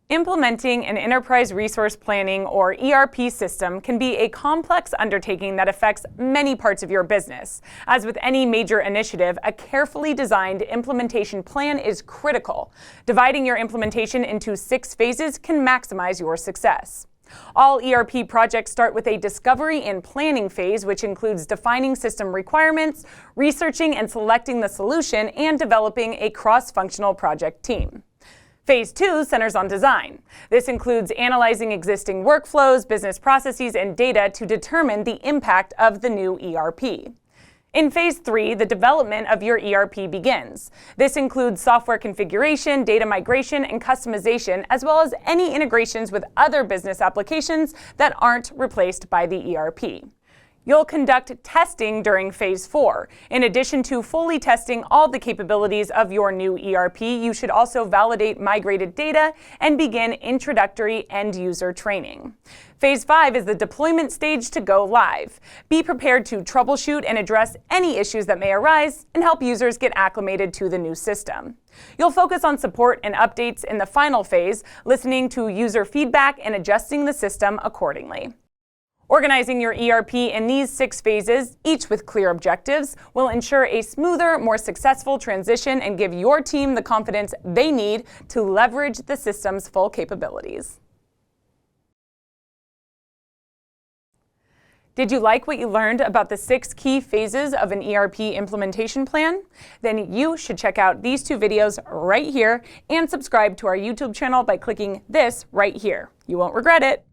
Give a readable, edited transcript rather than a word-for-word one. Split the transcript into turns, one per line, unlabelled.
Implementing an enterprise resource planning or ERP system can be a complex undertaking that affects many parts of your business. As with any major initiative, a carefully designed implementation plan is critical. Dividing your implementation into 6 phases can maximize your success. All ERP projects start with a discovery and planning phase, which includes defining system requirements, researching and selecting the solution, and developing a cross-functional project team. Phase 2 centers on design. This includes analyzing existing workflows, business processes, and data to determine the impact of the new ERP. In Phase 3, the development of your ERP begins. This includes software configuration, data migration, and customization, as well as any integrations with other business applications that aren't replaced by the ERP. You'll conduct testing during Phase 4. In addition to fully testing all the capabilities of your new ERP, you should also validate migrated data and begin introductory end-user training. Phase 5 is the deployment stage to go live. Be prepared to troubleshoot and address any issues that may arise and help users get acclimated to the new system. You'll focus on support and updates in the final phase, listening to user feedback and adjusting the system accordingly. Organizing your ERP in these 6 phases, each with clear objectives, will ensure a smoother, more successful transition and give your team the confidence they need to leverage the system's full capabilities. Did you like what you learned about the 6 key phases of an ERP implementation plan? Then you should check out these 2 videos right here and subscribe to our YouTube channel by clicking this right here. You won't regret it.